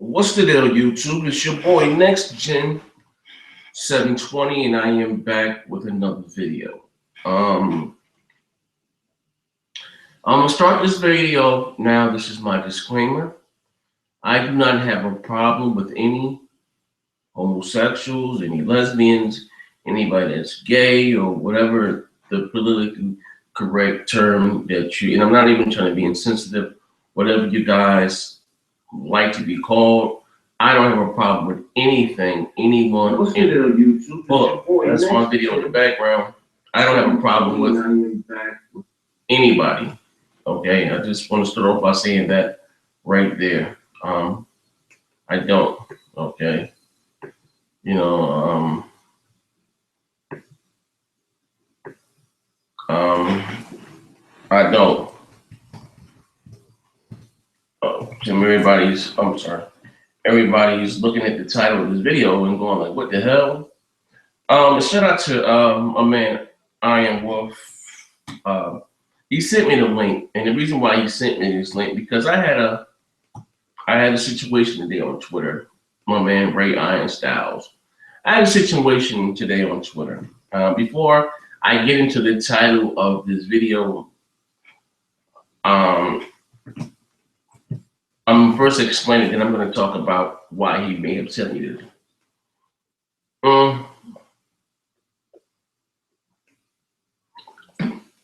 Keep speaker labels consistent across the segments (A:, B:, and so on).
A: What's the deal, YouTube? It's your boy Next Gen 720, and I am back with another video. I'm gonna start this video now. This is my disclaimer. I do not have a problem with any homosexuals, any lesbians, anybody that's gay or whatever the politically correct term that you. And I'm not even trying to be insensitive. Whatever you guys like to be called, I don't have a problem with anything, anyone.
B: What's it on YouTube?
A: Look, that's my video in the background. I don't have a problem with anybody. Okay, I just want to start off by saying that right there. I don't. Okay, you know, I don't. I'm sorry. Everybody's looking at the title of this video and going like, what the hell? Shout out to a man, Iron Wolf. He sent me the link, and the reason why he sent me this link because I had a situation today on Twitter. My man Ray Iron Styles. I had a situation today on Twitter. Before I get into the title of this video, I'm first explaining, then I'm going to talk about why he may have sent me this.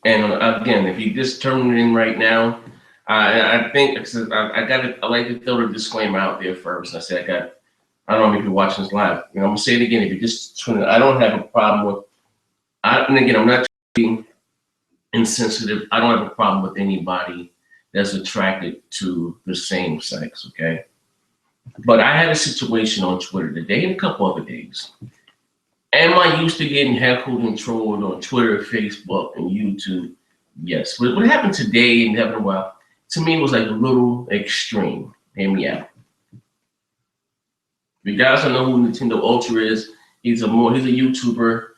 A: And again, if you just turn it in right now, I think I like to throw the disclaimer out there first. I said I don't know if you're watching this live. I'm gonna say it again. If you just turn it, I don't have a problem with. And again, I'm not being insensitive. I don't have a problem with anybody that's attracted to the same sex, okay? But I had a situation on Twitter today and a couple other days. Am I used to getting heckled and trolled on Twitter, Facebook, and YouTube? Yes. But what happened today and happened a while, to me, was like a little extreme. Hear me out. If you guys don't know who Nintendo Ultra is, he's a YouTuber.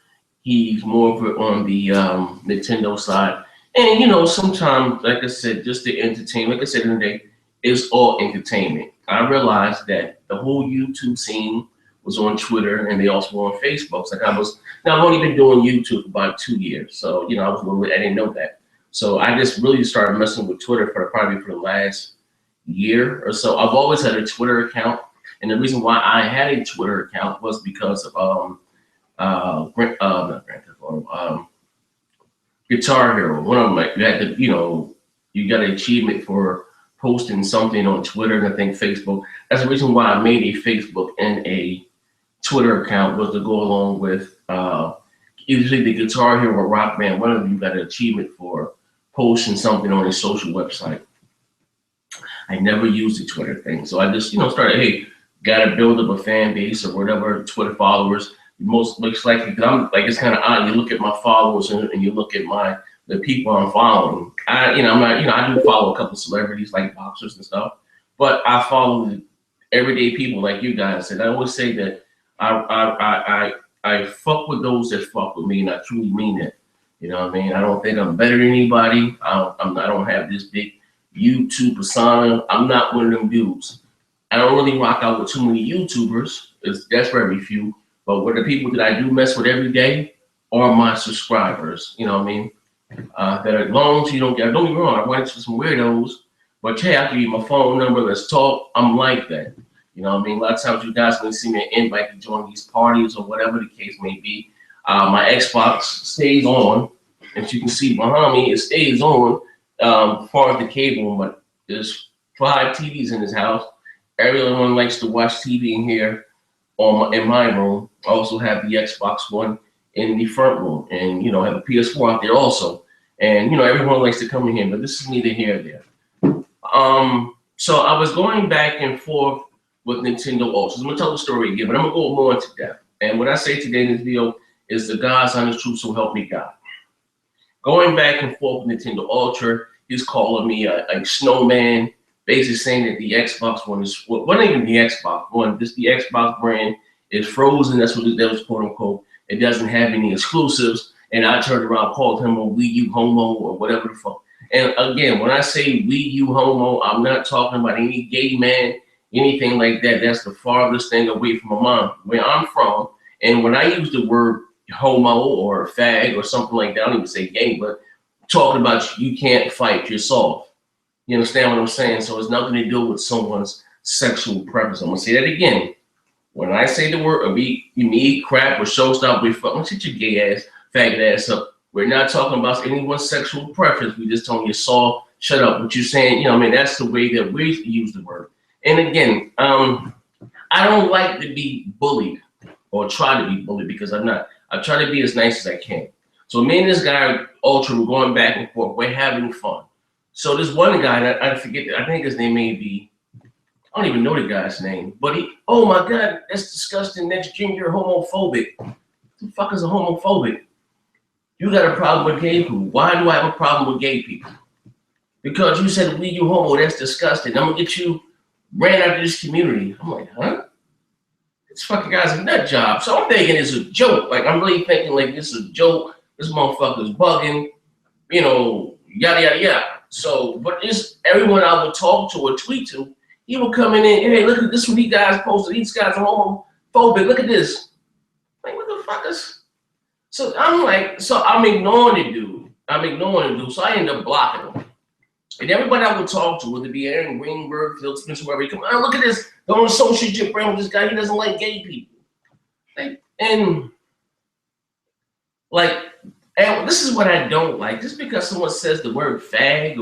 A: He's more of on the Nintendo side. And, sometimes, like I said, just to entertain, like I said in the day, it's all entertainment. I realized that the whole YouTube scene was on Twitter and they also were on Facebook. So I've only been doing YouTube for about 2 years. So, I didn't know that. So I just really started messing with Twitter probably for the last year or so. I've always had a Twitter account. And the reason why I had a Twitter account was because of, Guitar Hero. One of them, like, you had to, you got an achievement for posting something on Twitter and I think Facebook. That's the reason why I made a Facebook and a Twitter account, was to go along with usually the Guitar Hero or Rock Band. One of them got an achievement for posting something on a social website. I never used the Twitter thing, so I just started. Hey, gotta build up a fan base or whatever, Twitter followers. Most likely, because I'm like, it's kind of odd. You look at my followers and you look at the people I'm following. I do follow a couple celebrities like boxers and stuff, but I follow everyday people like you guys. And I always say that I fuck with those that fuck with me, and I truly mean it. You know what I mean? I don't think I'm better than anybody. I don't have this big YouTube persona. I'm not one of them dudes. I don't really rock out with too many YouTubers. That's very few. But what the people that I do mess with every day are my subscribers. You know what I mean? That are long as you don't get me wrong. I run into some weirdos, but hey, I'll give you my phone number. Let's talk. I'm like that. You know what I mean? A lot of times you guys may see me an invite to join these parties or whatever the case may be. My Xbox stays on. As you can see behind me, it stays on far as the cable, but there's 5 TVs in this house. Everyone likes to watch TV in here. In my room, I also have the Xbox One in the front room, and I have a PS4 out there also. And everyone likes to come in here, but this is neither here nor there. So I was going back and forth with Nintendo Ultra. I'm gonna tell the story again, but I'm gonna go more into depth. And what I say today in this video is the God's honest truth, so help me God. Going back and forth with Nintendo Ultra, he's calling me a snowman. Basically saying that the Xbox One is, well, not even the Xbox One, just the Xbox brand is frozen. That's what that was, quote unquote. It doesn't have any exclusives. And I turned around, called him a Wii U homo or whatever the fuck. And again, when I say Wii U homo, I'm not talking about any gay man, anything like that. That's the farthest thing away from my mind. Where I'm from, and when I use the word homo or fag or something like that, I don't even say gay, but talking about you can't fight, you're soft. You understand what I'm saying? So it's nothing to do with someone's sexual preference. I'm gonna say that again. When I say the word you eat crap or show stuff, we fucking shit your gay ass, faggot ass up. We're not talking about anyone's sexual preference. We just telling you soft, shut up. What you're saying, I mean, that's the way that we use the word. And again, I don't like to be bullied or try to be bullied because I'm not. I try to be as nice as I can. So me and this guy, Ultra, we're going back and forth. We're having fun. So this one guy, that I forget, I think his name may be, I don't even know the guy's name, but oh my God, that's disgusting. Next Jim, you're homophobic. What the fuck is a homophobic? You got a problem with gay people. Why do I have a problem with gay people? Because you said you homo, that's disgusting. I'm gonna get you ran out of this community. I'm like, huh? This fucking guy's a nut job. So I'm thinking it's a joke. Like, I'm really thinking like this is a joke. This motherfucker's bugging, yada, yada, yada. So, but it's everyone I would talk to or tweet to, he would come in and, hey, look at this, what these guys posted. These guys are homophobic. Look at this. Like, what the fuck is? So I'm like, so I'm ignoring the dude. So I end up blocking him. And everybody I would talk to, whether it be Aaron Greenberg, Phil Spencer, whoever, he come, oh, look at this. Don't associate brand with this guy. He doesn't like gay people. And this is what I don't like. Just because someone says the word fag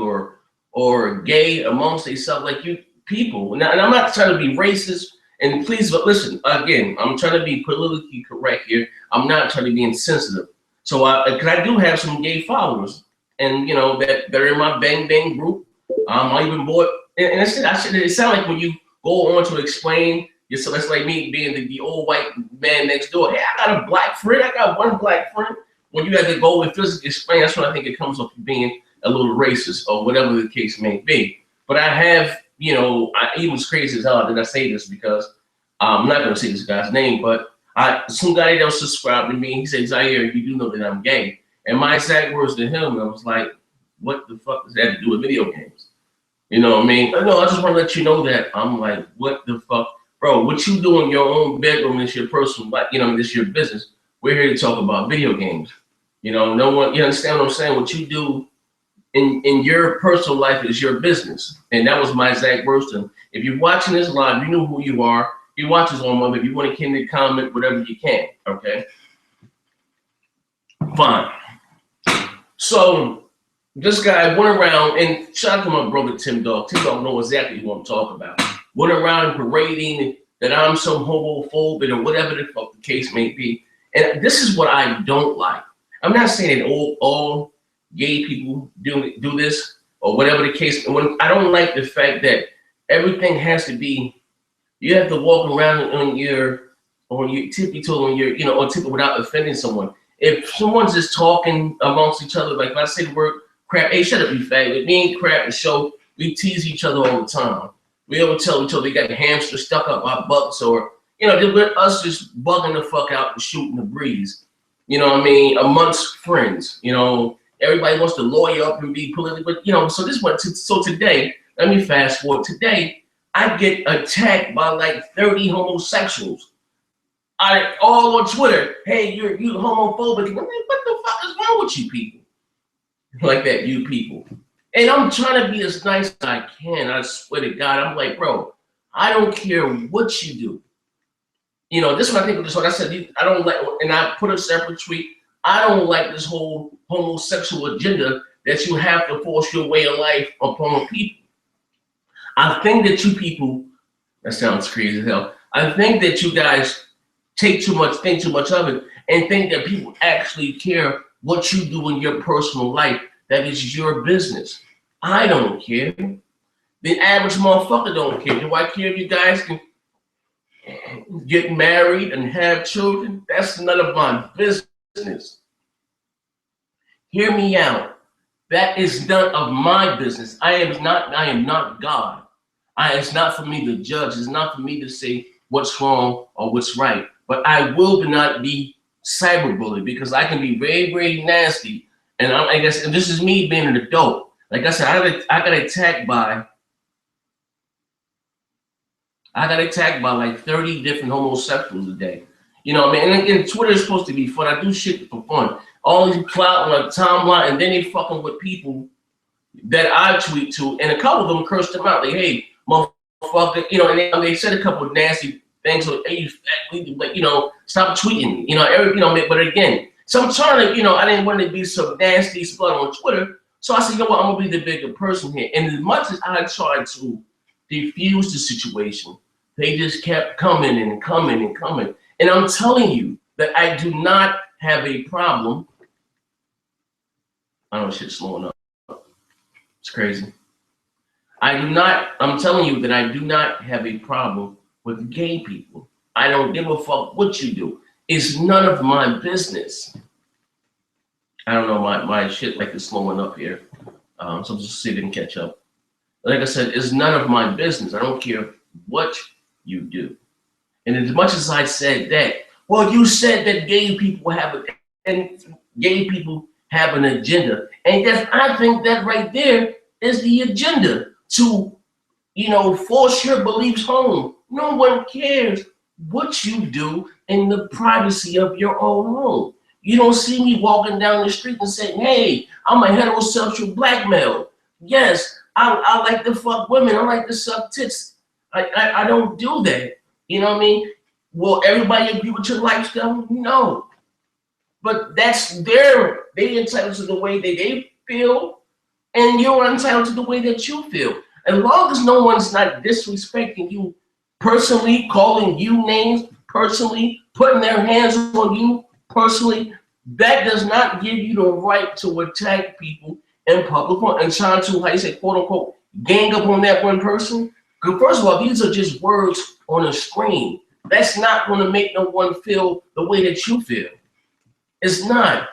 A: or gay amongst themselves, like you people. And I'm not trying to be racist. And please, but listen, again, I'm trying to be politically correct here. I'm not trying to be insensitive. So because I do have some gay followers, and that they're in my bang bang group. I even bought, and it sounds like when you go on to explain yourself, it's like me being the old white man next door. Hey, I got a black friend. I got one black friend. When you have to go and physically explain, that's when I think it comes off being a little racist or whatever the case may be. But I have, it was crazy as hell that I say this because I'm not going to say this guy's name, but some guy that was subscribed to me, he said, Zaire, you do know that I'm gay. And my exact words to him, I was like, what the fuck does that have to do with video games? You know what I mean? No, I just want to let you know that. I'm like, what the fuck? Bro, what you do in your own bedroom is your personal life. This is your business. We're here to talk about video games. No one, you understand what I'm saying? What you do in your personal life is your business. And that was my exact words to him. If you're watching this live, you know who you are. If you watch this on Monday, if you want to come in, comment, whatever you can, okay? Fine. So this guy went around, and shout out to my brother Tim Dog. Tim Dog knows exactly what I'm talking about. Went around parading that I'm some homophobic or whatever the fuck the case may be. And this is what I don't like. I'm not saying that all gay people do this or whatever the case. I don't like the fact that everything has to be, you have to walk around on your tippy toe on your, or tippy without offending someone. If someone's just talking amongst each other, like if I say the word crap, hey, shut up, you faggot. Me and crap, the show, we tease each other all the time. We ever tell each other we got the hamster stuck up our butts or, us just bugging the fuck out and shooting the breeze. Amongst friends, everybody wants to lawyer up and be political, but, so today, let me fast forward. Today, I get attacked by like 30 homosexuals. All on Twitter, hey, you homophobic. I'm like, what the fuck is wrong with you people? Like that, you people. And I'm trying to be as nice as I can. I swear to God, I'm like, bro, I don't care what you do. This is what I think of this one. I said, I don't like, and I put a separate tweet. I don't like this whole homosexual agenda that you have to force your way of life upon people. I think that you people, that sounds crazy as hell. I think that you guys think too much of it, and think that people actually care what you do in your personal life. That is your business. I don't care. The average motherfucker don't care. Do I care if you guys can get married and have children? That's none of my business. Hear me out. That is none of my business. I am not God. It's not for me to judge. It's not for me to say what's wrong or what's right. But I will not be cyberbullied because I can be very, very nasty. And I guess and this is me being an adult. Like I said, I got attacked by I got attacked by like 30 different homosexuals a day. You know what I mean? And again, Twitter is supposed to be fun. I do shit for fun. All these clout on my timeline, and then they fucking with people that I tweet to, and a couple of them cursed them out. Like, hey, motherfucker, you know, and they said a couple of nasty things. Like, hey, like, you know, stop tweeting. You know, but again, so I'm trying to, you know, I didn't want to be some nasty slut on Twitter. So I said, you know what, I'm gonna be the bigger person here. And as much as I tried to defuse the situation, they just kept coming and coming and coming. And I'm telling you that I do not have a problem. I don't know, shit's slowing up. It's crazy. I'm telling you that I do not have a problem with gay people. I don't give a fuck what you do. It's none of my business. I don't know, my shit like is slowing up here. So just see if it can catch up. Like I said, it's none of my business. I don't care what you do. And as much as I said that, well, you said that gay people have an agenda. And I think that right there is the agenda to, you know, force your beliefs home. No one cares what you do in the privacy of your own home. You don't see me walking down the street and saying, hey, I'm a heterosexual black male. Yes, I like to fuck women. I like to suck tits. I don't do that. You know what I mean? Will everybody agree with your lifestyle? No. But that's they entitled to the way that they feel, and you're entitled to the way that you feel. As long as no one's not disrespecting you personally, calling you names personally, putting their hands on you personally, that does not give you the right to attack people in public and trying to, how you say, quote unquote, gang up on that one person. Because first of all, these are just words on a screen. That's not going to make no one feel the way that you feel. It's not.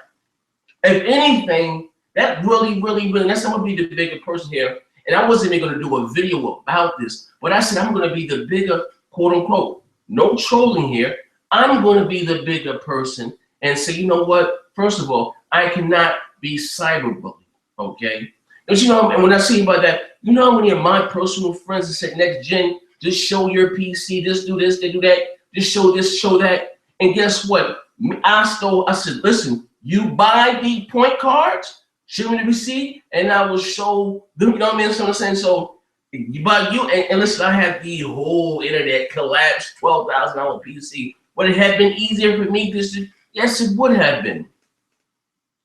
A: If anything, that really, that's I'm going to be the bigger person here. And I wasn't even going to do a video about this, but I said I'm going to be the bigger, quote unquote, no trolling here. I'm going to be the bigger person and say, you know what? First of all, I cannot be cyberbullied, okay? Because, you know, and when I say about that, you know, when you're my personal friends that say, next gen, just show your PC, just do this, they do that, just show this, show that. And guess what? I said, listen, you buy the point cards, show me the receipt, and I will show them, you know what I mean? So I'm saying, so you buy you, and listen, I have the whole internet collapsed, $12,000 PC. Would it have been easier for me to, yes, it would have been.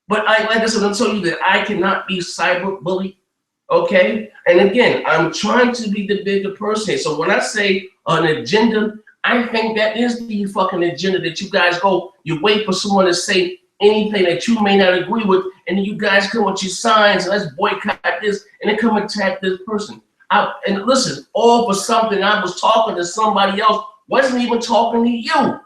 A: But like I said, I'll tell you that I cannot be cyberbullied, okay? And again, I'm trying to be the bigger person. So when I say an agenda, I think that is the fucking agenda that you guys go, you wait for someone to say anything that you may not agree with, and then you guys come with your signs, and let's boycott this, and then come attack this person. And listen, all for something I was talking to somebody else, wasn't even talking to you.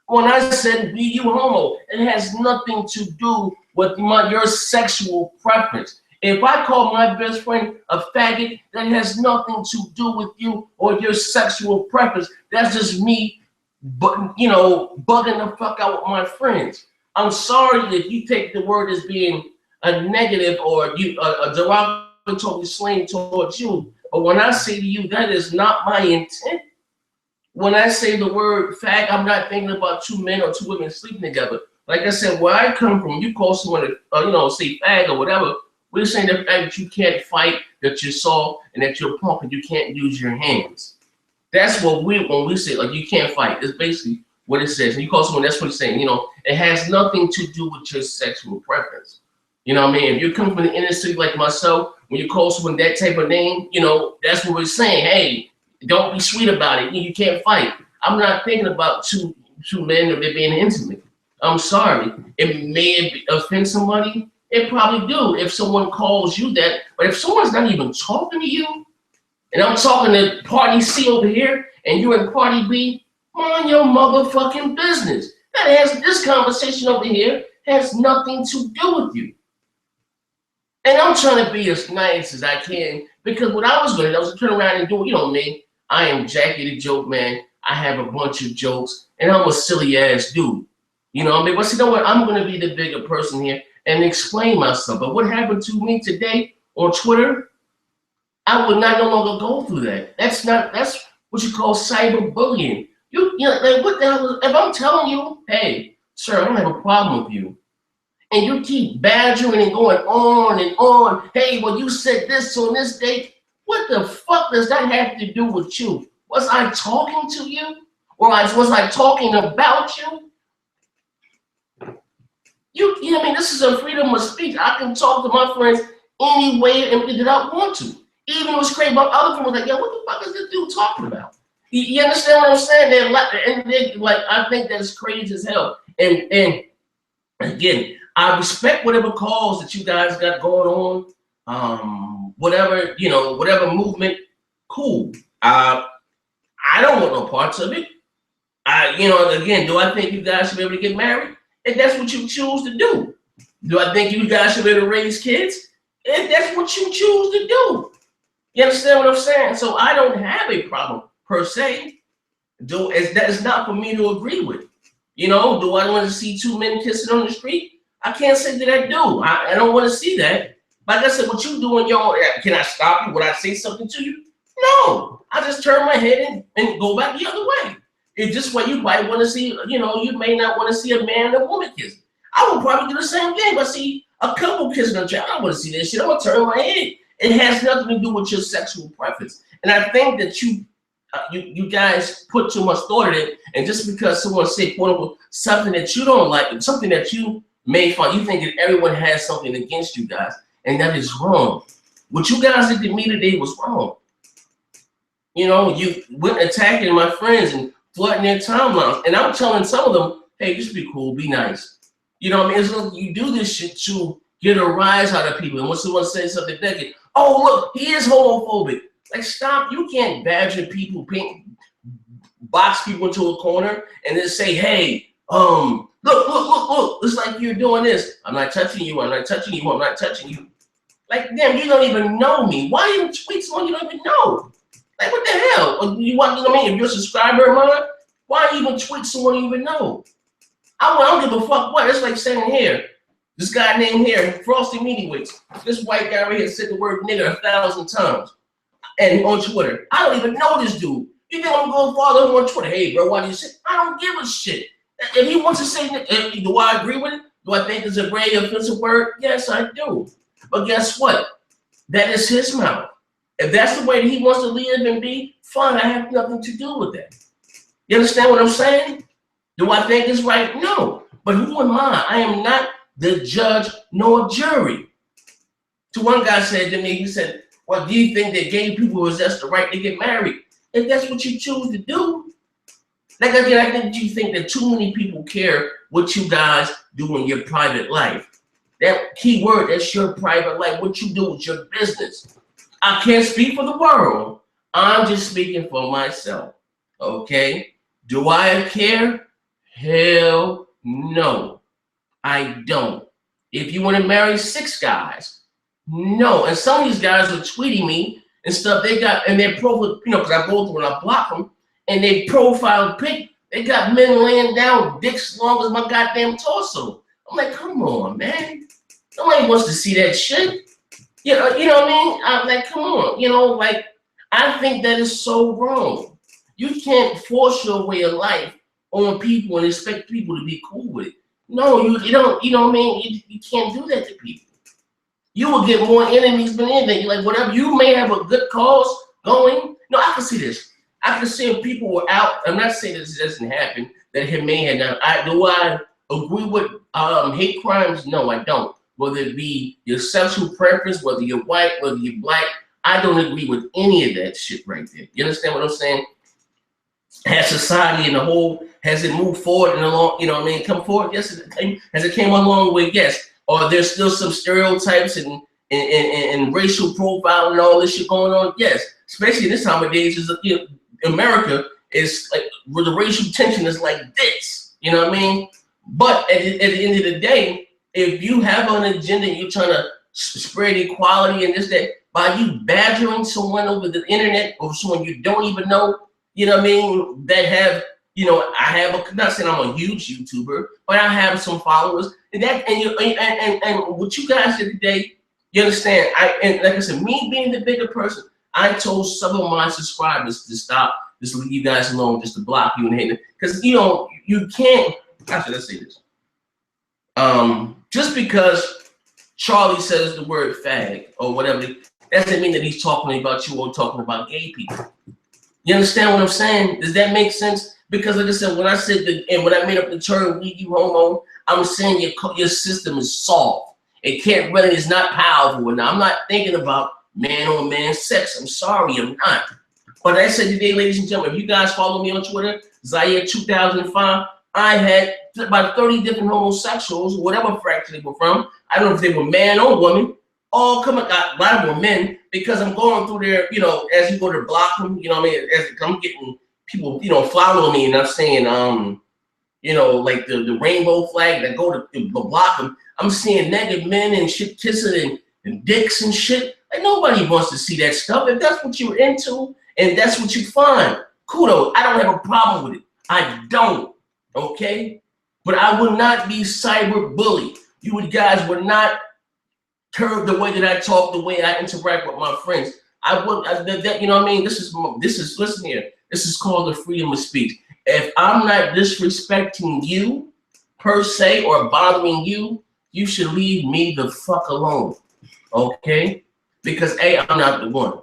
A: When I said be you homo, it has nothing to do with your sexual preference. If I call my best friend a faggot, that has nothing to do with you or your sexual preference. That's just me, but you know, bugging the fuck out with my friends. I'm sorry if you take the word as being a negative or a derogatory slang towards you. But when I say to you, that is not my intent. When I say the word fag, I'm not thinking about two men or two women sleeping together. Like I said, where I come from, you call someone, say fag or whatever, we're saying the fact that you can't fight, that you're soft, and that you're punk, and you can't use your hands. That's what when we say, like, you can't fight. It's basically what it says. And you call someone, that's what it's saying. You know, it has nothing to do with your sexual preference. You know what I mean? If you come from the inner city like myself, when you call someone that type of name, you know, that's what we're saying. Hey, don't be sweet about it. You can't fight. I'm not thinking about two men or they being intimate. I'm sorry. It may offend somebody. It probably do if someone calls you that. But if someone's not even talking to you, and I'm talking to party C over here, and you're in party B, mind your motherfucking business. This conversation over here has nothing to do with you. And I'm trying to be as nice as I can, because what I was going to do, I was going to turn around and do, you know me, I am Jackie the Joke Man. I have a bunch of jokes, and I'm a silly ass dude. You know what I mean? But you know what? I'm going to be the bigger person here and explain myself. But what happened to me today on Twitter, I would not no longer go through that. That's what you call cyberbullying. You know, like what the hell? If I'm telling you, hey, sir, I don't have a problem with you, and you keep badgering and going on and on. Hey, well, you said this on this date. What the fuck does that have to do with you? Was I talking to you? Or was I talking about you? You know what I mean? This is a freedom of speech. I can talk to my friends any way that I want to. Even if it's crazy about other people, like, yo, what the fuck is this dude talking about? You understand what I'm saying? Like, I think that's crazy as hell. And again, I respect whatever cause that you guys got going on. Whatever, you know, whatever movement, cool. I don't want no parts of it. You know, again, do I think you guys should be able to get married? If that's what you choose to do. Do I think you guys should be able to raise kids? If that's what you choose to do. You understand what I'm saying? So I don't have a problem per se. That is not for me to agree with. You know, do I want to see two men kissing on the street? I can't say that I do. I don't want to see that. Like I said, what you doing, y'all, can I stop you? Would I say something to you? No. I just turn my head and go back the other way. It's just what you might want to see, you know, you may not want to see a man and a woman kissing. I would probably do the same thing, but see a couple kissing on each other. I don't want to see that shit. I'm going to turn my head. It has nothing to do with your sexual preference. And I think that you guys put too much thought in it. And just because someone say, quote unquote, something that you don't like, and something that you may find, you think that everyone has something against you guys. And that is wrong. What you guys did to me today was wrong. You know, you went attacking my friends and flooding their timelines. And I'm telling some of them, hey, just be cool, be nice. You know what I mean? It's like you do this shit to get a rise out of people. And when someone says something negative, oh, look, he is homophobic. Like, stop. You can't badger people, box people into a corner and then say, hey, look. It's like you're doing this. I'm not touching you. I'm not touching you. I'm not touching you. Like, damn, you don't even know me. Why you tweet someone you don't even know? Like, what the hell? You know what I mean? If you're a subscriber of mine, why even tweet someone you even know? I don't give a fuck what. It's like saying here, this guy named here, Frosty Meaty-Wicks. This white guy right here said the word nigger 1,000 times. And on Twitter. I don't even know this dude. You think I'm going to follow him on Twitter? Hey, bro, why do you say? I don't give a shit. If he wants to say, do I agree with it? Do I think it's a very offensive word? Yes, I do. But guess what? That is his mouth. If that's the way that he wants to live and be, fine, I have nothing to do with that. You understand what I'm saying? Do I think it's right? No. But who am I? I am not the judge nor jury. To one guy said to me, he said, well, do you think that gay people possess the right to get married? If that's what you choose to do. Like again, I think you think that too many people care what you guys do in your private life. That key word, that's your private life. What you do is your business. I can't speak for the world. I'm just speaking for myself. Okay? Do I care? Hell no. I don't. If you want to marry 6 guys, no. And some of these guys are tweeting me and stuff. They got, and their profile, you know, because I go through and I block them, and they profile pic, they got men laying down dicks long as my goddamn torso. I'm like, come on, man. Nobody wants to see that shit. You know what I mean? I'm like, come on. You know, like, I think that is so wrong. You can't force your way of life on people and expect people to be cool with it. No, you don't, you know what I mean? You can't do that to people. You will get more enemies than anything. Like, whatever, you may have a good cause going. No, I can see this. I can see if people were out. I'm not saying this doesn't happen, that it may have not. Do I agree with hate crimes? No, I don't. Whether it be your sexual preference, whether you're white, whether you're black, I don't agree with any of that shit right there. You understand what I'm saying? Has society in the whole, has it moved forward and along, you know what I mean, come forward? Yes, has it came a long way? Yes. Or there's still some stereotypes and racial profile and all this shit going on? Yes. Especially this time of days, is, you know, America is like, where the racial tension is like this. You know what I mean? But at the end of the day, if you have an agenda and you're trying to spread equality and this, that, by you badgering someone over the internet or someone you don't even know, you know what I mean, that have, you know, I have a, not saying I'm a huge YouTuber, but I have some followers, and that, and what you guys did today, you understand, and like I said, me being the bigger person, I told some of my subscribers to stop just leave you guys alone, just to block you and hate it. Because you can't. How should I say this? Just because Charlie says the word fag or whatever, doesn't mean that he's talking about you or talking about gay people. You understand what I'm saying? Does that make sense? Because like I said, when I said that, and when I made up the term "we you homo," I'm saying your system is soft. It can't really, it's not powerful. Now I'm not thinking about man on man sex. I'm sorry, I'm not. But I said today, ladies and gentlemen, if you guys follow me on Twitter, Zaire 2005, I had about 30 different homosexuals, whatever fraction they were from. I don't know if they were man or woman. All coming, a lot of them were men, because I'm going through there, as you go to block them, you know what I mean? As I'm getting people, following me, and I'm saying, like the rainbow flag that go to block them. I'm seeing naked men and shit kissing and dicks and shit. Like, nobody wants to see that stuff. If that's what you're into and that's what you find, kudos. I don't have a problem with it. I don't. Okay? But I would not be cyber bullied. You guys would not curb the way that I talk, the way I interact with my friends. I would, you know what I mean? This is, listen here. This is called the freedom of speech. If I'm not disrespecting you per se or bothering you, you should leave me the fuck alone. Okay? Because A, I'm not the one.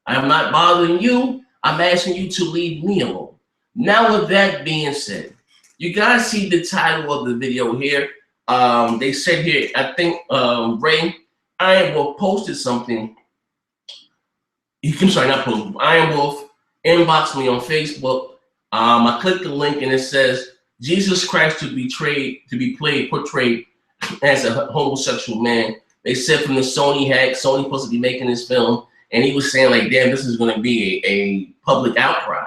A: I'm not bothering you. I'm asking you to leave me alone. Now, with that being said, you guys see the title of the video here. They said here, I think Ray Iron Wolf posted something. I'm sorry, not posted. Iron Wolf inboxed me on Facebook. I clicked the link and it says Jesus Christ to be portrayed as a homosexual man. They said from the Sony hack, Sony supposed to be making this film, and he was saying like, damn, this is going to be a public outcry,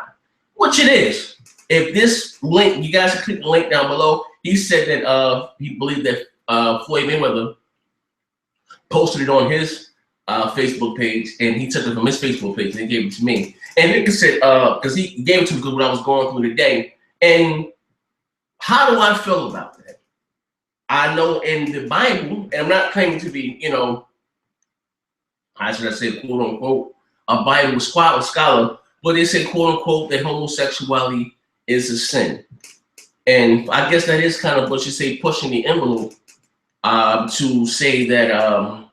A: which it is. If this link, you guys can click the link down below. He said that he believed that Floyd Mayweather posted it on his Facebook page, and he took it from his Facebook page and he gave it to me. And Nick said, because he gave it to me because what I was going through today. And how do I feel about that? I know in the Bible, and I'm not claiming to be, how should I say, quote unquote, a Bible scholar, but they say, quote unquote, that homosexuality is a sin. And I guess that is kind of what you say, pushing the envelope to say that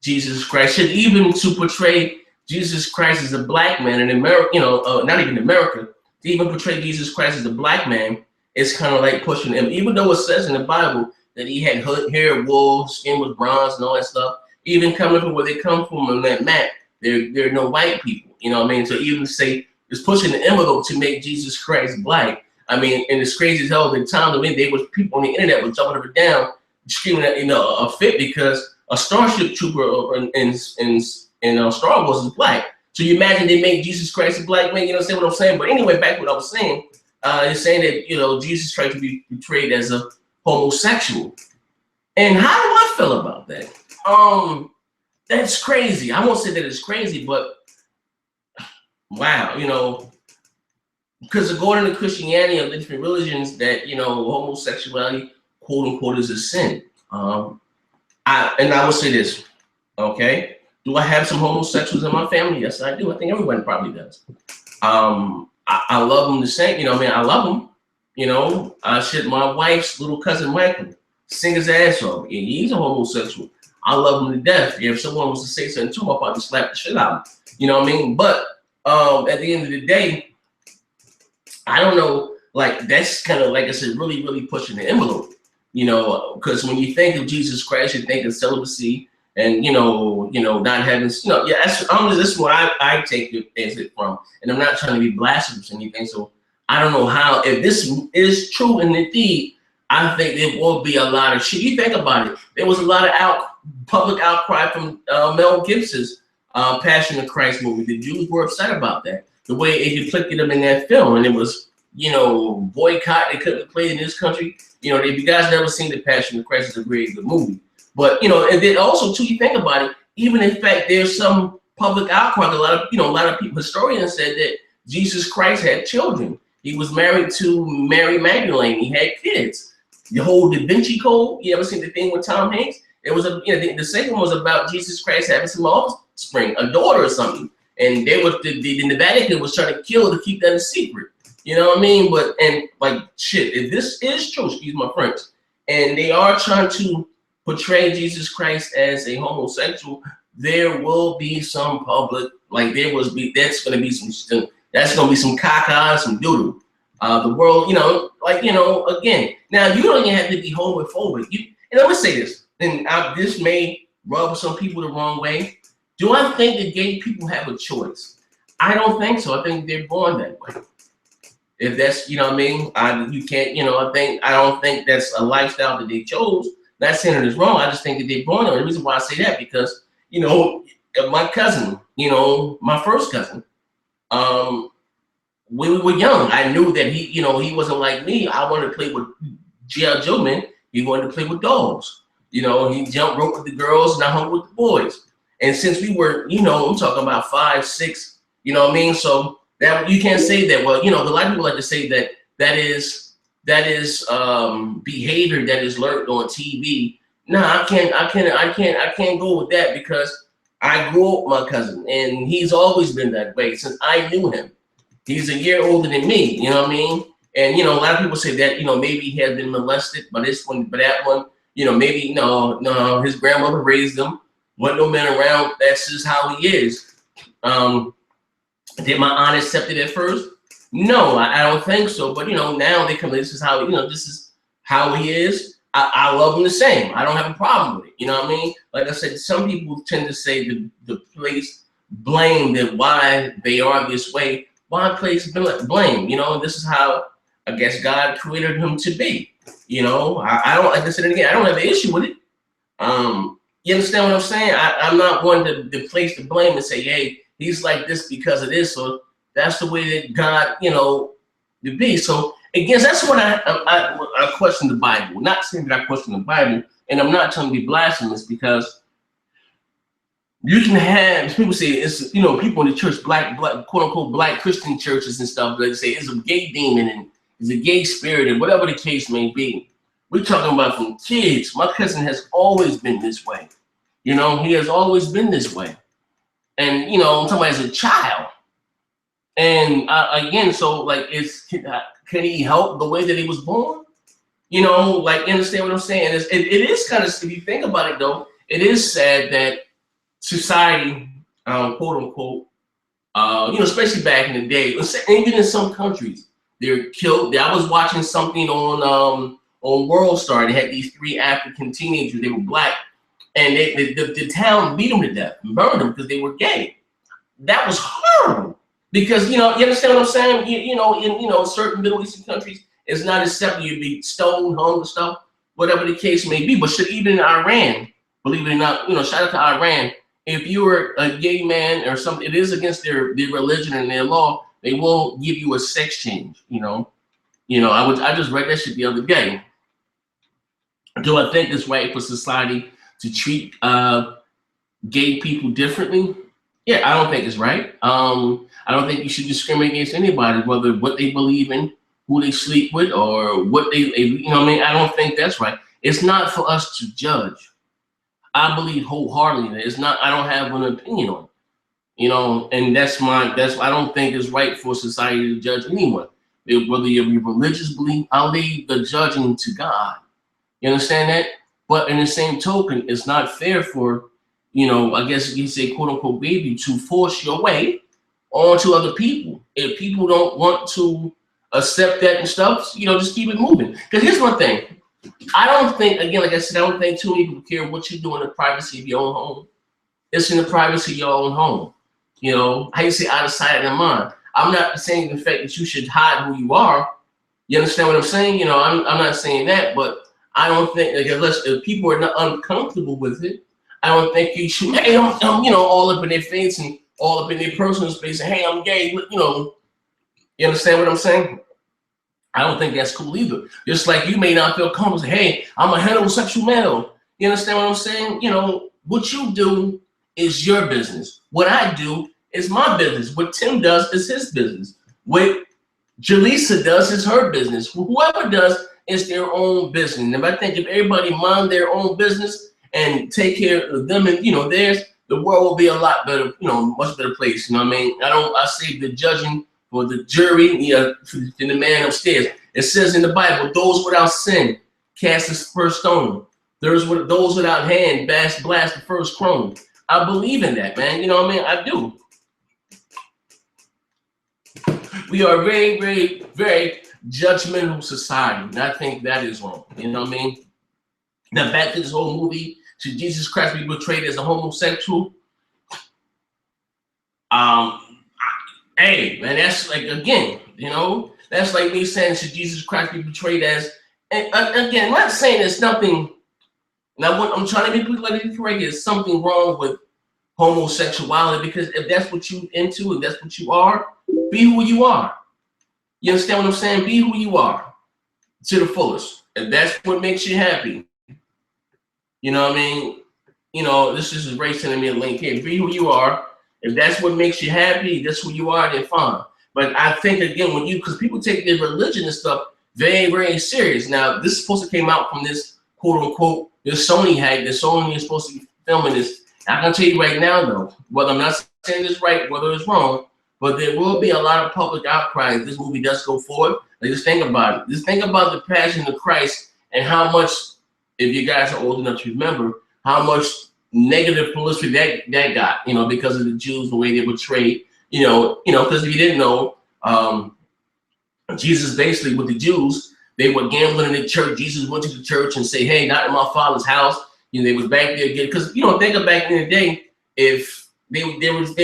A: Jesus Christ should, even to portray Jesus Christ as a black man in America, not even America, to even portray Jesus Christ as a black man, it's kind of like pushing him. Even though it says in the Bible that he had hair, wool, skin was bronze and all that stuff, even coming from where they come from on that map, they're no white people, you know what I mean? So even say it's pushing the envelope to make Jesus Christ black. I mean, and it's crazy as hell. The time there was people on the internet was jumping up and down, screaming at a fit because a Starship Trooper in Star Wars is black. So you imagine they made Jesus Christ a black man. You know what I'm saying? But anyway, back to what I was saying. They're saying that Jesus Christ to be portrayed as a homosexual. And how do I feel about that? That's crazy. I won't say that it's crazy, but wow, because according to Christianity and different religions, that homosexuality, quote unquote, is a sin. I will say this, okay? Do I have some homosexuals in my family? Yes, I do. I think everyone probably does. I love them the same, I love them. Shit, my wife's little cousin Michael, sing his ass off. Yeah, he's a homosexual. I love him to death. If someone was to say something to him, I'll probably slap the shit out of him. You know what I mean? But at the end of the day, I don't know, like, that's kind of, like I said, really, really pushing the envelope, because when you think of Jesus Christ, you think of celibacy and, not having, this is what I take it from. And I'm not trying to be blasphemous or anything. So I don't know how, if this is true and indeed, I think there will be a lot of shit. You think about it. There was a lot of public outcry from Mel Gibson's Passion of Christ movie. The Jews were upset about that. The way it depicted them in that film, and it was, boycott. They couldn't play in this country. If you guys never seen The Passion of Christ, it's a really good movie. But and then also too, you think about it. Even in fact, there's some public outcry. A lot of people, historians said that Jesus Christ had children. He was married to Mary Magdalene. He had kids. The whole Da Vinci Code. You ever seen the thing with Tom Hanks? It was the second one was about Jesus Christ having some offspring, a daughter or something. and they was the Vatican was trying to kill to keep that a secret. You know what I mean? But and like shit, if this is true, excuse my French, and they are trying to portray Jesus Christ as a homosexual, there will be some public, like that's gonna be some caca, some doodle. The world, again, now you don't even have to be homophobic. And I'm gonna say this, and this may rub some people the wrong way. Do I think that gay people have a choice? I don't think so. I think they're born that way. If that's, you know what I mean, you can't, I don't think that's a lifestyle that they chose. Not saying it is wrong. I just think that they're born. And the reason why I say that because, my cousin, my first cousin, when we were young, I knew that he wasn't like me. I wanted to play with G.I. Joe men. He wanted to play with dogs. He jumped rope with the girls and I hung with the boys. And since we were, I'm talking about 5, 6, you know what I mean? So that you can't say that. Well, a lot of people like to say that is behavior that is learned on TV. No, I can't go with that because I grew up with my cousin and he's always been that way since I knew him. He's a year older than me, you know what I mean? And a lot of people say that, maybe he has been molested, but that one, maybe no, his grandmother raised him, wasn't no man around, that's just how he is. Did my aunt accept it at first? No, I don't think so. But now they come, this is how he is. I love him the same. I don't have a problem with it. You know what I mean? Like I said, some people tend to say the place blame that why they are this way. Why place blame? This is how I guess God created him to be. I don't, like I said again, I don't have an issue with it. You understand what I'm saying? I'm not one to place the blame and say, hey, he's like this because of this, so that's the way that God, to be. So again, that's when I question the Bible. Not saying that I question the Bible, and I'm not trying to be blasphemous because you can have people say it's people in the church, black quote unquote black Christian churches and stuff. They say it's a gay demon and it's a gay spirit and whatever the case may be. We're talking about from kids. My cousin has always been this way. He has always been this way. And I'm talking about as a child. And again, so like, can he help the way that he was born? You understand what I'm saying? It is kind of, if you think about it though, it is sad that society, quote unquote, especially back in the day, even in some countries, they're killed. I was watching something on World Star. They had these 3 African teenagers. They were black. And the town beat them to death and burned them because they were gay. That was horrible. Because you understand what I'm saying? In certain Middle Eastern countries, it's not accepted you be stoned, hung, and stuff, whatever the case may be. But even in Iran, believe it or not, shout out to Iran. If you were a gay man or something, it is against their religion and their law. They won't give you a sex change. I just read that shit the other day. Do I think it's right for society to treat gay people differently? Yeah, I don't think it's right. I don't think you should discriminate against anybody, whether what they believe in, who they sleep with, or what they, I don't think that's right. It's not for us to judge. I believe wholeheartedly that it's not. I don't have an opinion on it, and I don't think it's right for society to judge anyone, whether you're religious belief. I'll leave the judging to God. You understand that? But in the same token, it's not fair for, I guess you say, quote unquote, baby, to force your way onto other people. If people don't want to accept that and stuff, just keep it moving. Because here's one thing. I don't think, again, like I said, I don't think too many people care what you do in the privacy of your own home. It's in the privacy of your own home. How you say out of sight, out of mind. I'm not saying the fact that you should hide who you are. You understand what I'm saying? I'm not saying that, but I don't think, if people are not uncomfortable with it, I don't think you should, hey, I'm all up in their face and all up in their personal space and, hey, I'm gay, you understand what I'm saying? I don't think that's cool either. Just like you may not feel comfortable saying, hey, I'm a heterosexual male. You understand what I'm saying? What you do is your business. What I do is my business. What Tim does is his business. What Jaleesa does is her business. Whoever does is their own business. And I think if everybody mind their own business and take care of them and theirs, the world will be a lot better, you know, much better place. You know what I mean? I save the judging for the jury, for the man upstairs. It says in the Bible, those without sin cast the first stone. Those without hand blast the first crone. I believe in that, man. You know what I mean? I do. We are a very, very, very judgmental society, and I think that is wrong. You know what I mean? Now back to this whole movie, should Jesus Christ be portrayed as a homosexual? Hey, man, that's like, again, you know, that's like me saying, should Jesus Christ be portrayed as, and again, I'm not saying there's nothing, now what I'm trying to be politically correct, is something wrong with homosexuality, because if that's what you into, if that's what you are, be who you are. You understand what I'm saying? Be who you are to the fullest. If that's what makes you happy, you know what I mean? You know, this is Ray sending me a link here. Be who you are. If that's what makes you happy, that's who you are, then fine. But I think, again, because people take their religion and stuff very, very serious. Now, this is supposed to came out from this quote unquote, this Sony hack, that Sony is supposed to be filming this. I can tell you right now, though, whether I'm not saying this right, whether it's wrong, but there will be a lot of public outcry if this movie does go forward. Like, just think about it. Just think about the Passion of Christ and how much, if you guys are old enough to remember, how much negative publicity that got, you know, because of the Jews, the way they were portrayed, you know, because if you didn't know, Jesus basically with the Jews, they were gambling in the church. Jesus went to the church and say, hey, not in my father's house. You know, they was back there again. Because, you know, think of back in the day, if they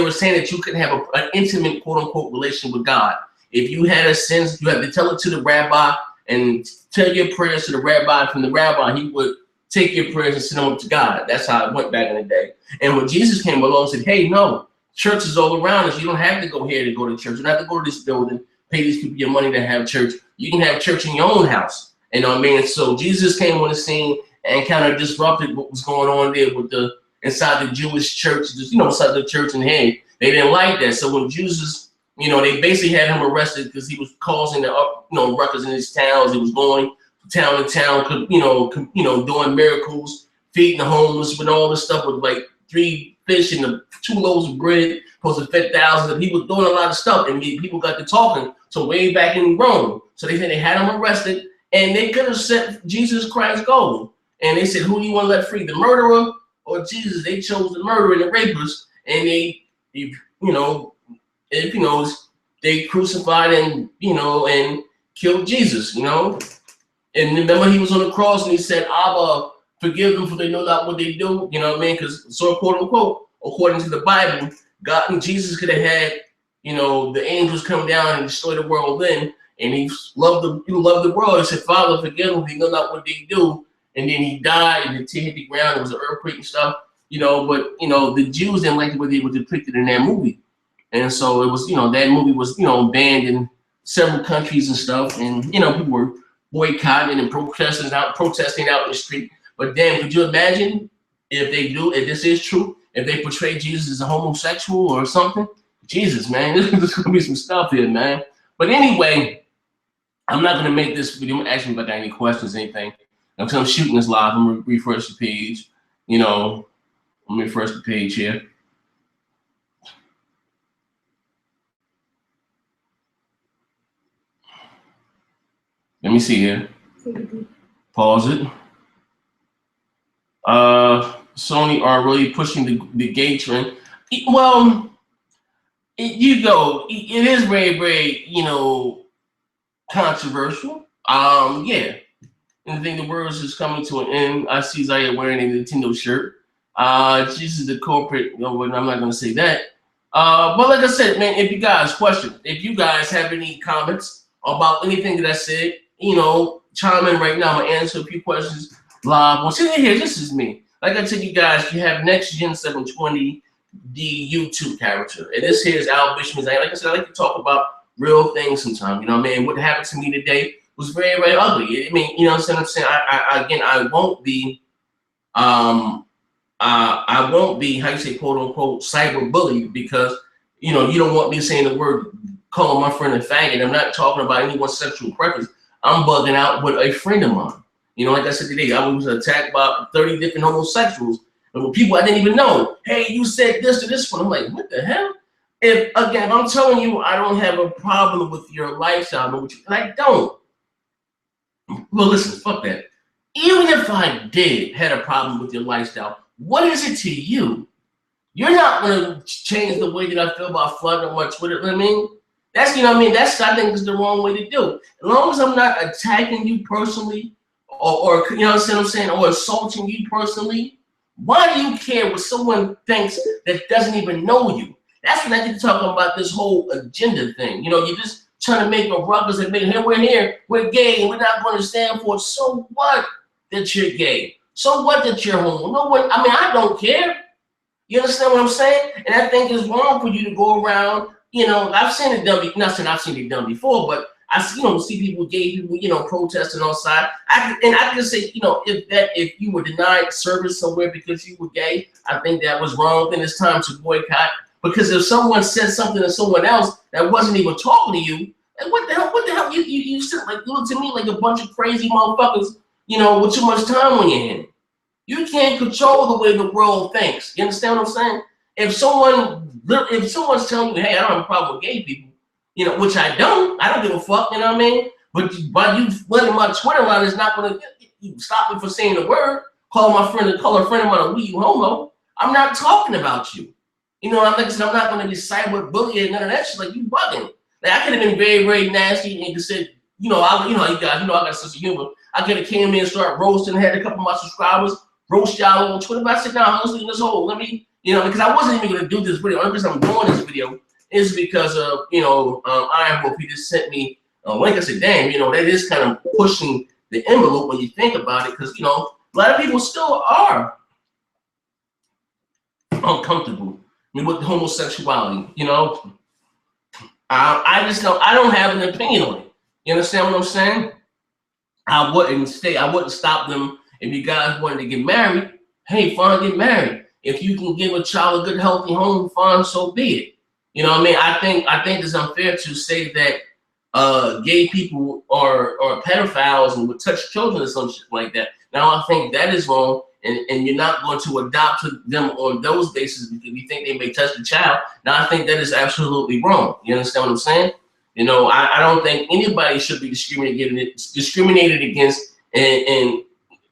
A: were saying that you couldn't have an intimate, quote unquote, relationship with God. If you had a sin, you had to tell it to the rabbi and tell your prayers to the rabbi. From the rabbi, he would take your prayers and send them up to God. That's how it went back in the day. And when Jesus came along and said, hey, no, church is all around us. You don't have to go here to go to church. You don't have to go to this building, pay these people your money to have church. You can have church in your own house. You know what I mean? So Jesus came on the scene and kind of disrupted what was going on there with the inside the Jewish church, just, you know, inside the church. And hey, they didn't like that. So when Jesus, you know, they basically had him arrested because he was causing the ruckus in his towns. He was going town to town, you know, doing miracles, feeding the homeless with all this stuff with like 3 fish and 2 loaves of bread, supposed to feed thousands. He was doing a lot of stuff, and people got to talking. So way back in Rome, so they said they had him arrested, and they could have set Jesus Christ go. And they said, who do you want to let free, the murderer or Jesus? They chose the murderer and the rapist, and they crucified and and killed Jesus, And remember, he was on the cross and he said, Abba, forgive them for they know not what they do. You know what I mean? Because, so quote unquote, according to the Bible, God and Jesus could have had, the angels come down and destroy the world then. And he loved the world. He said, Father, forgive them, they know not what they do. And then he died and the tear hit the ground. There was an earthquake and stuff, but, the Jews didn't like the way they were depicted in that movie. And so it was, that movie was, banned in several countries and stuff. And, people were boycotting and protesting out in the street. But then could you imagine if this is true, if they portray Jesus as a homosexual or something? Jesus, man, there's gonna be some stuff here, man. But anyway, I'm not gonna make this video. Ask me if I got any questions, anything. I'm shooting this live. I'm gonna refresh the page. Let me refresh the page here. Let me see here. Pause it. Sony are really pushing the gay trend. Well, it is very, very, controversial. Yeah. And I think the world is coming to an end. I see Zaya wearing a Nintendo shirt. Jesus is the culprit. I'm not gonna say that. But like I said, man, if you guys have any comments about anything that I said, chime in right now. I'm gonna answer a few questions live. Well, see here, this is me. Like I tell you guys, you have Next Gen 720, the YouTube character, and this here is Al Bishman's. Like I said, I like to talk about real things sometimes. What happened to me today was very, very ugly. I mean, what I'm saying? I won't be, how you say, quote unquote, cyber bullied because, you don't want me saying the word, calling my friend a faggot. I'm not talking about anyone's sexual preference. I'm bugging out with a friend of mine. Like I said today, I was attacked by 30 different homosexuals. And with people I didn't even know, hey, you said this to this one. I'm like, what the hell? If again, I'm telling you, I don't have a problem with your lifestyle, and I don't. Well, listen, fuck that. Even if I did had a problem with your lifestyle, what is it to you? You're not gonna change the way that I feel about flooding on my Twitter. You know what I mean? That's That's I think is the wrong way to do. As long as I'm not attacking you personally, or you know what I'm saying, or assaulting you personally, why do you care what someone thinks that doesn't even know you? That's when I get to talking about this whole agenda thing. You know, you're just trying to make a ruckus and make here, we're gay, and we're not going to stand for it. So what that you're gay? So what that you're homo? No one, I mean, I don't care. You understand what I'm saying? And I think it's wrong for you to go around, you know, I've seen it done, not saying I've seen it done before, but I see people, gay people, you know, protesting outside. I can say, you know, if you were denied service somewhere because you were gay, I think that was wrong. Then it's time to boycott. Because if someone said something to someone else that wasn't even talking to you, like what the hell, you sit like, you look to me like a bunch of crazy motherfuckers, you know, with too much time on your hand. You can't control the way the world thinks. You understand what I'm saying? If someone's telling you, hey, I don't have a problem with gay people, you know, which I don't give a fuck, you know what I mean? But by you letting my Twitter line is not gonna stop me from saying the word, call a friend of mine a you homo. I'm not talking about you. You know, I'm not gonna be cyber bullying, none of that shit. Like, you bugging. Like, I could have been very, very nasty and just said, you guys, I got a sense of humor. I could have came in and started roasting, had a couple of my subscribers roast y'all on Twitter. But I said, no, honestly, this whole, let me, you know, because I wasn't even gonna do this video. The only reason I'm doing this video is because of, you know, Iron Wolf, he just sent me a link. I said, damn, you know, that is kind of pushing the envelope when you think about it, because, you know, a lot of people still are uncomfortable with homosexuality, you know. I just don't, I don't have an opinion on it. You understand what I'm saying? I wouldn't stop them. If you guys wanted to get married, hey, fine, get married. If you can give a child a good, healthy home, fine, so be it. You know what I mean? I think it's unfair to say that gay people are pedophiles and would touch children or some shit like that. Now, I think that is wrong, and you're not going to adopt them on those bases because you think they may touch the child. Now, I think that is absolutely wrong. You understand what I'm saying? You know, I don't think anybody should be discriminated against and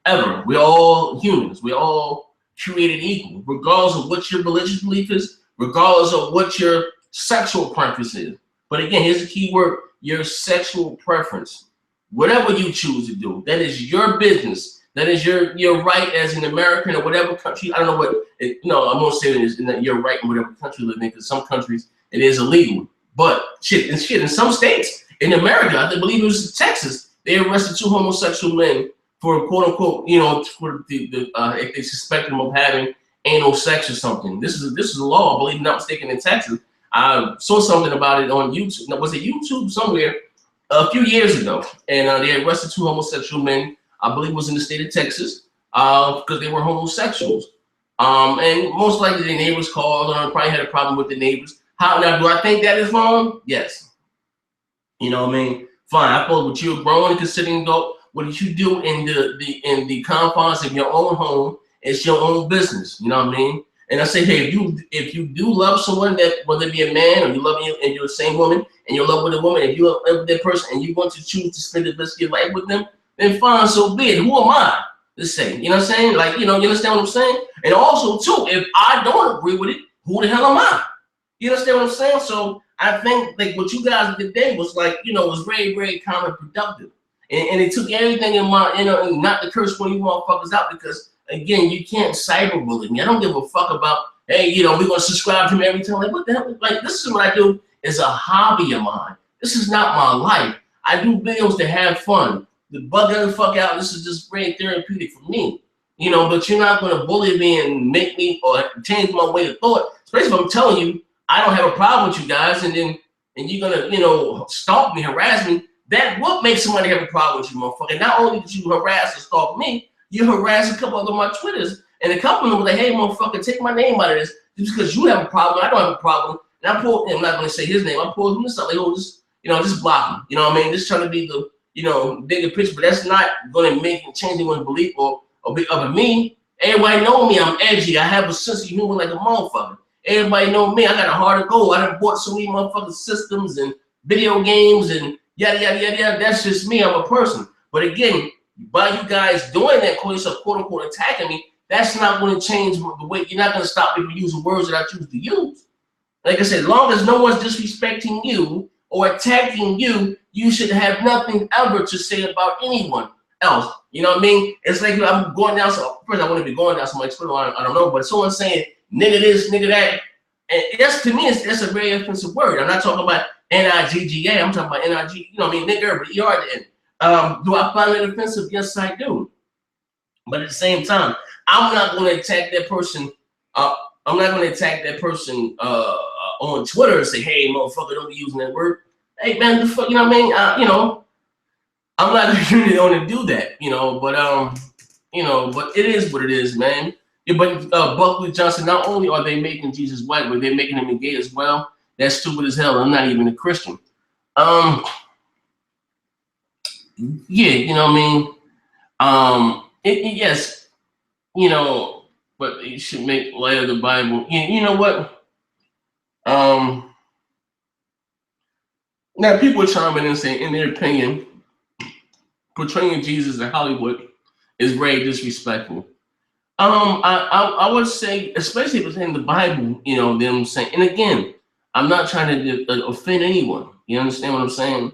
A: ever. We're all humans. We're all created equal, regardless of what your religious belief is, regardless of what your sexual preference is. But again, here's the key word: your sexual preference. Whatever you choose to do, that is your business. That is your right as an American or whatever country. I don't know what. I'm gonna say it is that you're right in whatever country you live in, because some countries it is illegal. But in some states in America, I believe it was Texas, they arrested 2 homosexual men for quote unquote, you know, for if they suspect them of having anal sex or something. This is a law, I believe, not mistaken, in Texas. I saw something about it on YouTube. Was it YouTube somewhere a few years ago? And they arrested 2 homosexual men. I believe it was in the state of Texas because they were homosexuals. And most likely the neighbors called or probably had a problem with the neighbors. How now? Do I think that is wrong? Yes. You know what I mean? Fine. I thought what you're growing and considering what you do in the confines of your own home, it's your own business. You know what I mean? And I say, hey, if you do love someone, that whether it be a man or you love and you're the same woman and you're in love with a woman, if you love with that person and you want to choose to spend the rest of your life with them, then fine, so be it. Who am I to say? You know what I'm saying? Like, you know, you understand what I'm saying? And also too, if I don't agree with it, who the hell am I? You understand what I'm saying? So I think like what you guys did today was like, you know, was very, very counterproductive. And it took everything in my, you know, and not to curse one of you motherfuckers out, because again, you can't cyberbully me. I don't give a fuck about, hey, you know, we're gonna subscribe to me every time. Like, what the hell? Like, this is what I do. It's a hobby of mine. This is not my life. I do videos to have fun. The bug the fuck out. This is just very therapeutic for me. You know, but you're not gonna bully me and make me or change my way of thought. Especially if I'm telling you I don't have a problem with you guys, and you're gonna, you know, stalk me, harass me. That would make somebody have a problem with you, motherfucker. Not only did you harass and stalk me, you harassed a couple of my Twitters, and a couple of them were like, hey, motherfucker, take my name out of this. Just because you have a problem, I don't have a problem. And I'm not going to say his name. I pulled him this up, like, oh, just block him. You know what I mean? Just trying to be the, you know, bigger picture, but that's not going to change anyone's belief or be of me. Everybody know me. I'm edgy. I have a sense of humor like a motherfucker. Everybody know me. I got a heart of gold. I done bought so many motherfucking systems and video games and yada, yada, yada, yada. That's just me. I'm a person. But again, by you guys doing that, quote unquote, attacking me, that's not going to change the way. You're not going to stop me from using words that I choose to use. Like I said, as long as no one's disrespecting you or attacking you, you should have nothing ever to say about anyone else. You know what I mean? It's like I'm going down. So first, I want to be going down somebody's Twitter. I don't know, but someone saying nigga this, nigga that, and that's to me, that's a very offensive word. I'm not talking about N-I-G-G-A. I'm talking about N-I-G. You know what I mean? Nigga, but E-R at the end. Do I find it offensive? Yes, I do. But at the same time, I'm not going to attack that person. I'm not going to attack that person on Twitter and say, "Hey, motherfucker, don't be using that word." Hey, man, the fuck, you know what I mean? You know, I'm not going to do that. You know, but but it is what it is, man. Yeah, but Buckley Johnson, not only are they making Jesus white, but they're making him gay as well. That's stupid as hell. I'm not even a Christian. Yeah, you know what I mean? Yes, you know, but you should make light of the Bible. You know what? Now people are chiming in and saying, in their opinion, portraying Jesus in Hollywood is very disrespectful. I would say, especially within the Bible, you know, them saying, and again, I'm not trying to offend anyone. You understand what I'm saying?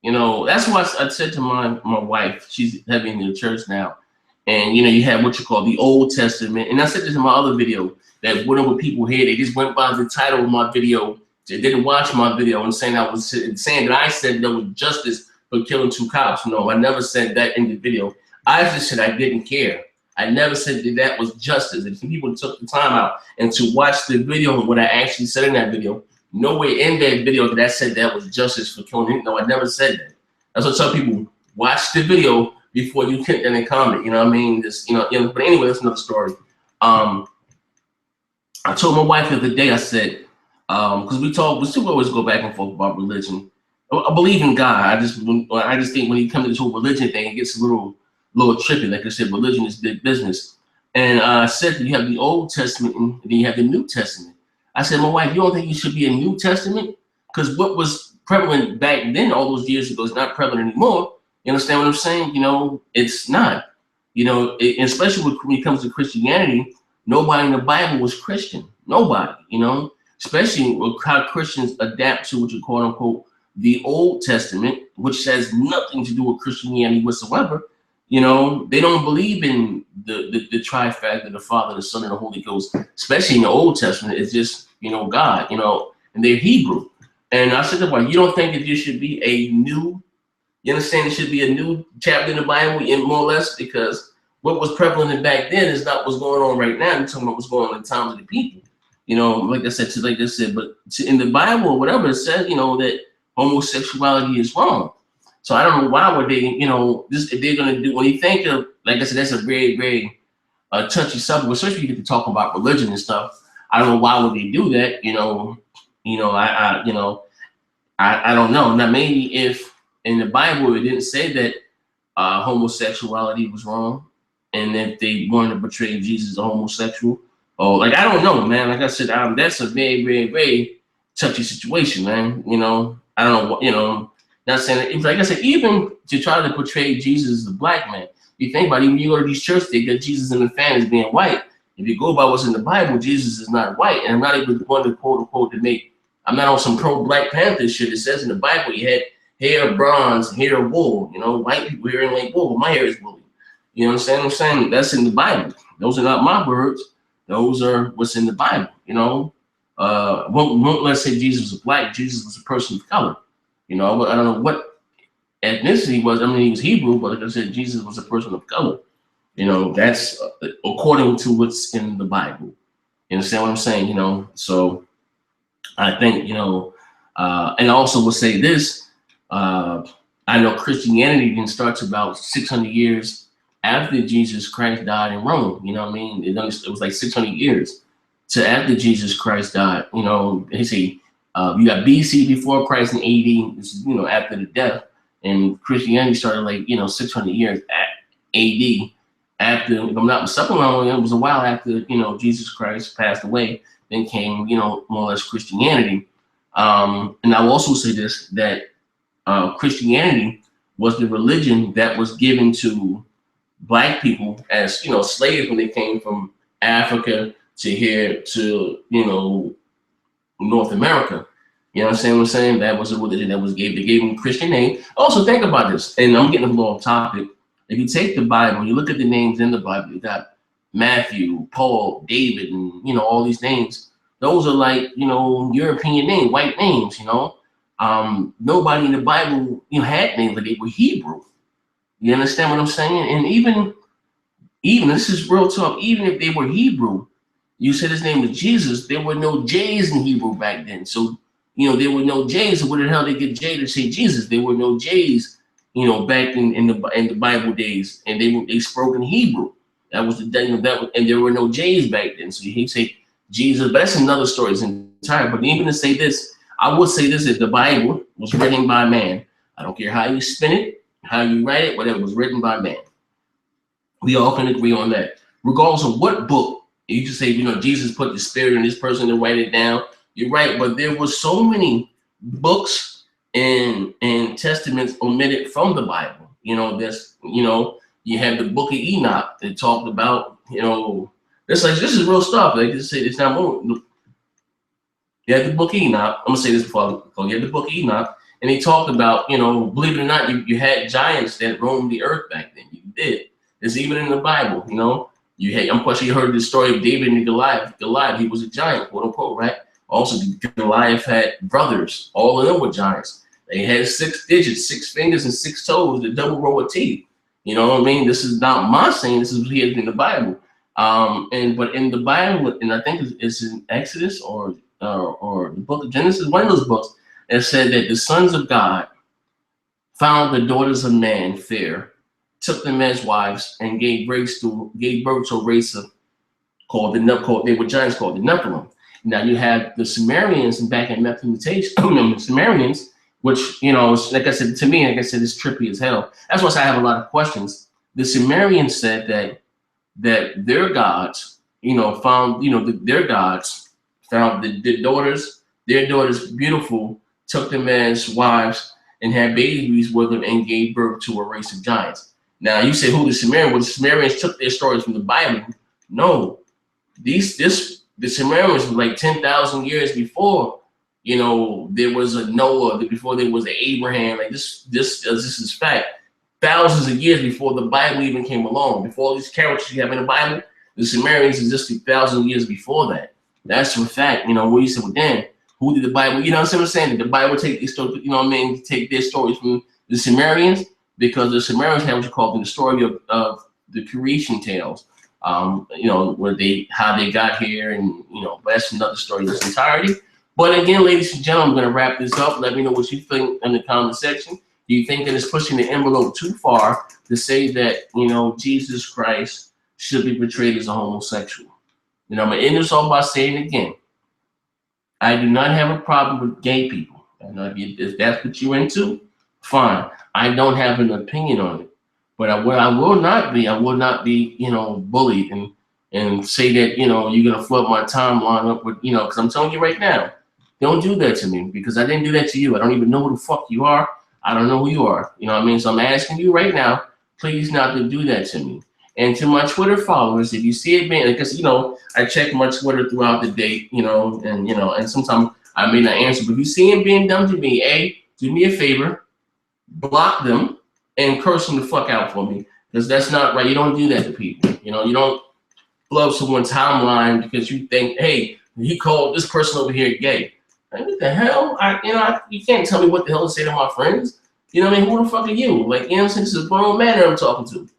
A: You know, that's why I said to my wife, she's heavy in the church now, and you know, you have what you call the Old Testament, and I said this in my other video that whatever people hear, they just went by the title of my video, they didn't watch my video, and saying that I said there was justice for killing 2 cops. No, I never said that in the video. I just said I didn't care. I never said that was justice. If people took the time out and to watch the video and what I actually said in that video, nowhere in that video that I said that was justice for killing him. No, I never said that. That's what I tell people: watch the video before you click in and comment. You know what I mean? Just, you know. But anyway, that's another story. I told my wife the other day. I said, because we still always go back and forth about religion. I believe in God. I just think when you come to this whole religion thing, it gets a little trippy. Like I said, religion is big business. And I said you have the Old Testament and then you have the New Testament. I said, my wife, you don't think you should be a New Testament? Because what was prevalent back then, all those years ago, is not prevalent anymore. You understand what I'm saying? You know, it's not. You know, especially when it comes to Christianity, nobody in the Bible was Christian. Nobody, you know, especially with how Christians adapt to what you quote unquote the Old Testament, which has nothing to do with Christianity whatsoever. You know, they don't believe in the trifecta, the Father, the Son, and the Holy Ghost, especially in the Old Testament. It's just, you know, God, you know, and they're Hebrew. And I said, well, you don't think that there should be a new, you understand, it should be a new chapter in the Bible, and more or less, because what was prevalent back then is not what's going on right now. You're talking about what's going on in the times of the people. You know, like I said, but in the Bible or whatever, it says, you know, that homosexuality is wrong. So I don't know why would they, you know, this if they're gonna do when you think of, like I said, that's a very, very touchy subject, especially if you get to talk about religion and stuff. I don't know why would they do that, I don't know. Now maybe if in the Bible it didn't say that homosexuality was wrong, and if they wanted to portray Jesus as a homosexual, or like I don't know, man. Like I said, that's a very, very, very touchy situation, man. You know, I don't know what, you know. Not saying it, like I said, even to try to portray Jesus as a black man, you think about it, even you go to these churches, they get Jesus in the fan as being white. If you go by what's in the Bible, Jesus is not white. And I'm not even going to quote unquote I'm not on some pro Black Panther shit. It says in the Bible he had hair bronze, hair wool. You know, white people wearing like wool. My hair is woolly. You understand what I'm saying? That's in the Bible. Those are not my words. Those are what's in the Bible. You know, won't let's say Jesus was black. Jesus was a person of color. You know, I don't know what ethnicity he was. I mean, he was Hebrew, but like I said, Jesus was a person of color. You know, that's according to what's in the Bible. You understand what I'm saying? You know, so I think, you know, and I also will say this, I know Christianity didn't start to about 600 years after Jesus Christ died in Rome. You know what I mean? It was like 600 years to after Jesus Christ died. You know, they say, you got BC before Christ and AD, this is, you know, after the death, and Christianity started like, you know, 600 years at AD. after, if I'm not something wrong, it was a while after, Jesus Christ passed away, then came, more or less Christianity. And I'll also say this, that Christianity was the religion that was given to black people as, slaves when they came from Africa to here to, North America. You know what I'm saying? That was a religion that was they gave them a Christian name. Also, think about this, and I'm getting a little off topic. If you take the Bible, you look at the names in the Bible, you got Matthew, Paul, David, and all these names. Those are like, European names, white names, Nobody in the Bible, had names, like they were Hebrew. You understand what I'm saying? And even this is real talk, even if they were Hebrew, you said his name was Jesus, there were no J's in Hebrew back then. So, there were no J's. So where the hell they get J to say Jesus? There were no J's, back in the Bible days, and they spoke in Hebrew. That was and there were no J's back then. So he say Jesus, but that's another story. It's entire. But even to say this, I would say this: that the Bible was written by man. I don't care how you spin it, how you write it, whatever, was written by man. We all can agree on that, regardless of what book. You just say, Jesus put the spirit in this person to write it down. You're right, but there were so many books and testaments omitted from the Bible. You have the Book of Enoch that talked about, it's like, this is real stuff. Like I said, it's not more. You have the Book of Enoch. I'm gonna say this before I go. You have the Book of Enoch, and he talked about, believe it or not, you had giants that roamed the earth back then. You did. It's even in the Bible, I'm quite sure you heard the story of David and Goliath. Goliath, he was a giant, quote unquote, right? Also, Goliath had brothers. All of them were giants. They had 6 digits, 6 fingers, and 6 toes, the double row of teeth. You know what I mean? This is not my saying. This is here in the Bible. But in the Bible, and I think it's in Exodus or the book of Genesis, one of those books, it said that the sons of God found the daughters of man fair, took them as wives, and gave birth to a race of they were giants called the Nephilim. Now you have the Sumerians back in Mesopotamia, Sumerians, which, like I said, to me, like I said, it's trippy as hell. That's why I have a lot of questions. The Sumerians said that their gods, their gods found their daughters beautiful, took them as wives, and had babies with them, and gave birth to a race of giants. Now you say, who the Sumerians? Well, the Sumerians took their stories from the Bible. No, the Sumerians were like 10,000 years before, there was a Noah, before there was an Abraham. Like this is fact. Thousands of years before the Bible even came along, before all these characters you have in the Bible, the Sumerians existed 1,000 years before that. That's for fact. What you said, well, then, who did the Bible? You know what I'm saying? Did the Bible take these stories? Take their stories from the Sumerians, because the Sumerians have what you call the story of the creation tales. How they got here, and but that's another story in its entirety. But again, ladies and gentlemen, I'm going to wrap this up. Let me know what you think in the comment section. Do you think that it's pushing the envelope too far to say that Jesus Christ should be portrayed as a homosexual? I'm going to end this off by saying again, I do not have a problem with gay people. If that's what you're into, fine. I don't have an opinion on it. But I will not be, bullied and say that, you're going to flood my timeline up with, because I'm telling you right now, don't do that to me, because I didn't do that to you. I don't even know who the fuck you are. I don't know who you are. You know what I mean? So I'm asking you right now, please not to do that to me. And to my Twitter followers, if you see it being, because, I check my Twitter throughout the day, and sometimes I may not answer, but if you see it being done to me, do me a favor, block them, and curse them the fuck out for me, because that's not right. You don't do that to people. You don't blow up someone's timeline because you think, hey, he called this person over here gay. Like, what the hell? You can't tell me what the hell to say to my friends. You know what I mean? Who the fuck are you? Like, this is a grown man that I'm talking to.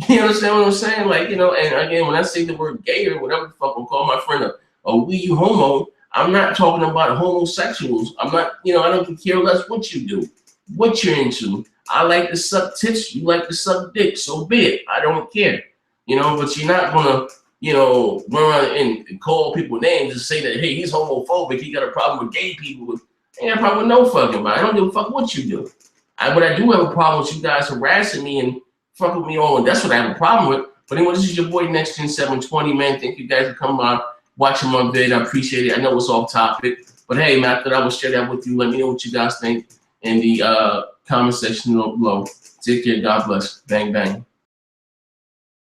A: You understand what I'm saying? Like, and again, when I say the word gay or whatever the fuck I'm calling my friend a wee you homo, I'm not talking about homosexuals. I'm not, I don't care less what you do, what you're into. I like to suck tits, you like to suck dick, so be it. I don't care. But you're not gonna, run around and call people names and say that, hey, he's homophobic, he got a problem with gay people. Ain't got a problem with no fucking body. I don't give a fuck what you do. But I do have a problem with you guys harassing me and fucking with me on. That's what I have a problem with. But anyway, this is your boy Next Gen 720, man. Thank you guys for coming by, watching my vid. I appreciate it. I know it's off topic, but hey, man, I thought I would share that with you. Let me know what you guys think in the comment section below. Take care. God bless. Bang, bang.